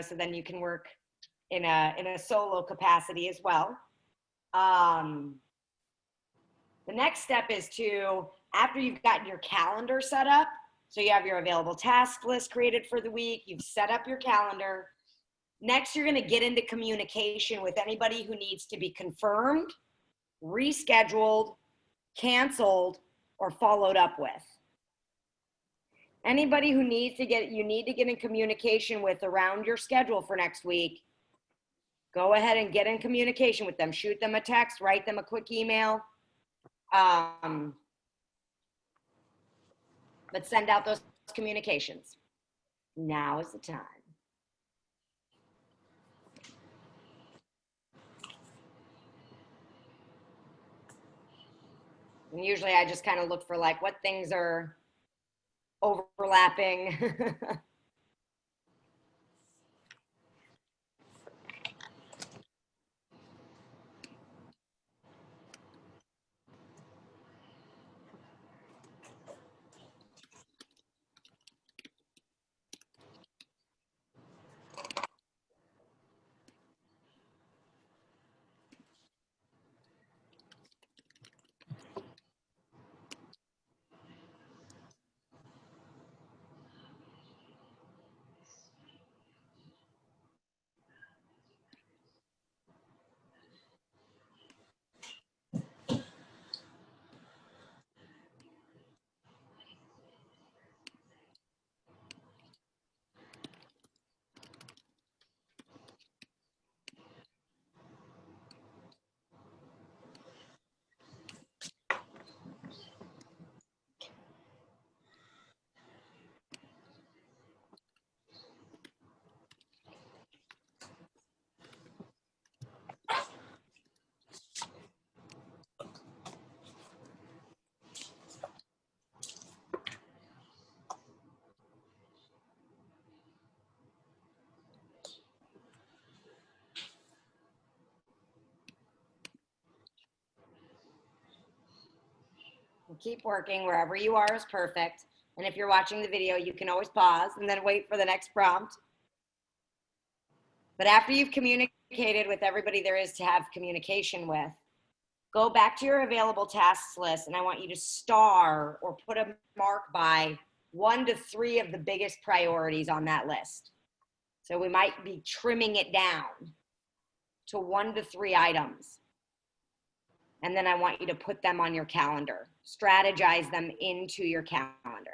so then you can work in a solo capacity as well. The next step is to, after you've gotten your calendar set up, so you have your available task list created for the week, you've set up your calendar. Next, you're going to get into communication with anybody who needs to be confirmed, rescheduled, canceled, or followed up with. Anybody who you need to get in communication with around your schedule for next week, go ahead and get in communication with them. Shoot them a text, write them a quick email. But send out those communications. Now is the time. And usually I just kind of look for like what things are overlapping. Keep working. Wherever you are is perfect. And if you're watching the video, you can always pause and then wait for the next prompt. But after you've communicated with everybody there is to have communication with, go back to your available tasks list, and I want you to star or put a mark by 1 to 3 of the biggest priorities on that list. So we might be trimming it down to 1 to 3 items. And then I want you to put them on your calendar. Strategize them into your calendar.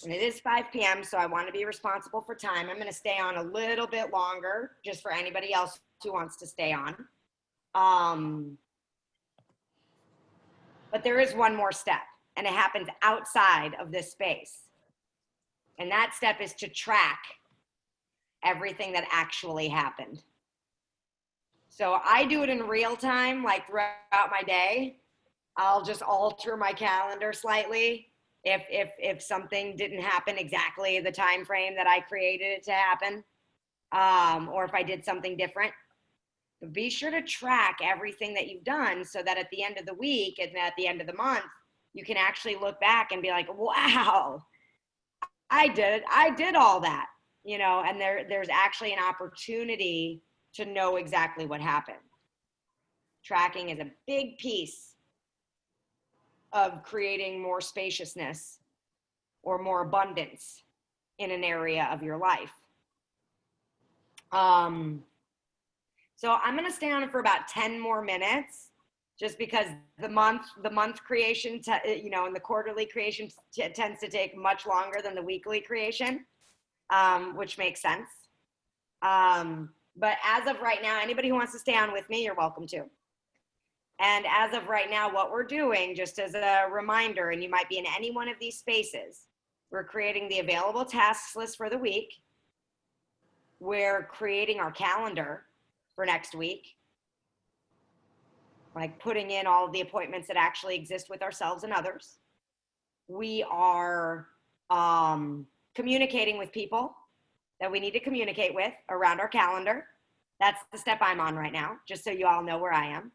And it is 5 p.m., so I want to be responsible for time. I'm going to stay on a little bit longer just for anybody else who wants to stay on. But there is one more step, and it happens outside of this space. And that step is to track everything that actually happened. So I do it in real time, like throughout my day. I'll just alter my calendar slightly if something didn't happen exactly the time frame that I created it to happen, or if I did something different. But be sure to track everything that you've done so that at the end of the week and at the end of the month, you can actually look back and be like, wow, I did all that, you know, and there's actually an opportunity to know exactly what happened. Tracking is a big piece of creating more spaciousness or more abundance in an area of your life. So I'm going to stay on it for about 10 more minutes, just because the month creation, you know, and the quarterly creation tends to take much longer than the weekly creation, which makes sense. But as of right now, anybody who wants to stay on with me, you're welcome to. And as of right now, what we're doing, just as a reminder, and you might be in any one of these spaces, we're creating the available tasks list for the week. We're creating our calendar for next week, like putting in all of the appointments that actually exist with ourselves and others. We are communicating with people that we need to communicate with around our calendar. That's the step I'm on right now, just so you all know where I am.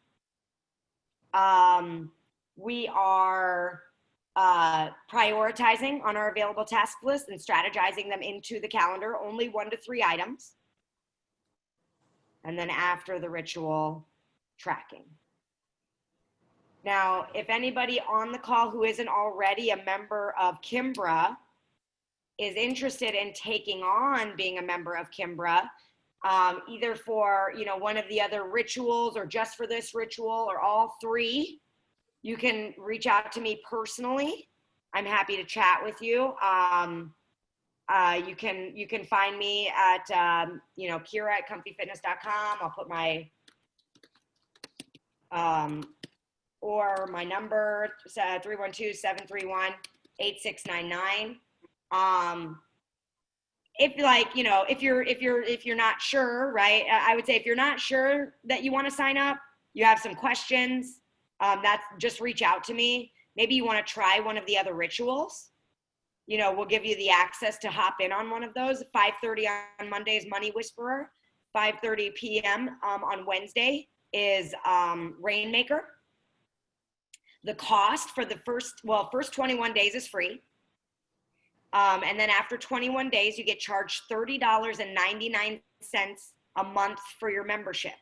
We are prioritizing on our available task list and strategizing them into the calendar, only 1 to 3 items. And then after the ritual, tracking. Now, if anybody on the call who isn't already a member of Kimbra is interested in taking on being a member of Kimbra, either for, you know, one of the other rituals or just for this ritual or all 3, you can reach out to me personally. I'm happy to chat with you. You can find me at, you know, Kira@comfyfitness.com. I'll put my, or my number, 312-731-8699. If like, you know, if you're not sure, right? I would say if you're not sure that you want to sign up, you have some questions, that's just reach out to me. Maybe you want to try one of the other rituals. You know, we'll give you the access to hop in on one of those. 5:30 on Monday is Money Whisperer. 5:30 p.m. On Wednesday is Rainmaker. The cost for the first 21 days is free. And then after 21 days, you get charged $30.99 a month for your membership.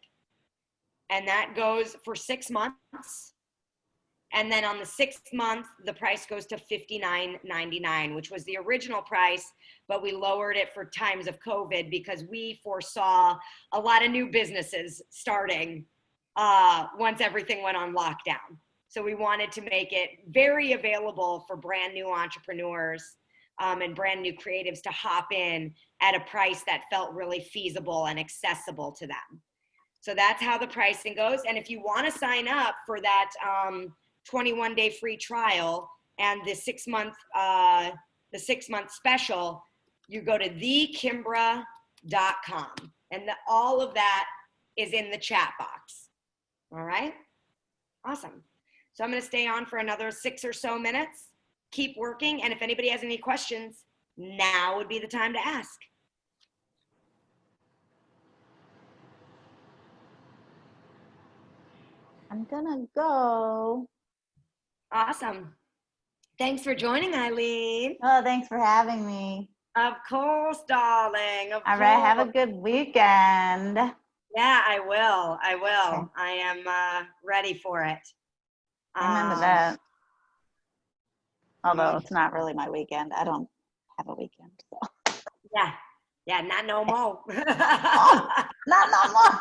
And that goes for 6 months. And then on the 6th month, the price goes to $59.99, which was the original price, but we lowered it for times of COVID because we foresaw a lot of new businesses starting once everything went on lockdown. So we wanted to make it very available for brand new entrepreneurs and brand new creatives to hop in at a price that felt really feasible and accessible to them. So that's how the pricing goes. And if you want to sign up for that 21-day free trial and the 6-month special, you go to thekimbra.com, and all of that is in the chat box. All right? Awesome. So I'm going to stay on for another 6 or so minutes. Keep working. And if anybody has any questions, now would be the time to ask. I'm gonna go. Awesome. Thanks for joining, Eileen. Oh, thanks for having me. Of course, darling. Of All right, have a course. good weekend. Yeah, I will. I will. Okay. I am ready for it. Remember Um, that. Although mm, it's not really my weekend. I don't have a weekend. So. yeah. Yeah, not no more. Oh, not no more.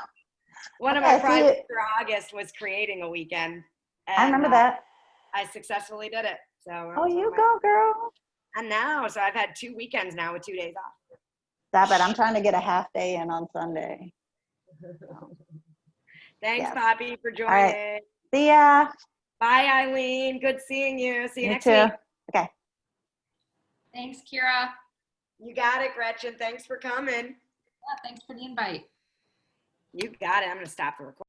One of my Okay, see you. projects for August was creating a weekend. I remember And that. I successfully did it. So that Oh, was one you of my- go, girl. And now, so I've had 2 weekends now with 2 days off. Stop it. I'm trying to get a half day in on Sunday. Thanks, Yes. Poppy, for joining. right. See ya. Bye, Eileen. Good seeing you. See you You next too. week. Okay. Thanks, Kira. You got it, Gretchen. Thanks for coming. Yeah, thanks for the invite. You got it. I'm going to stop the recording.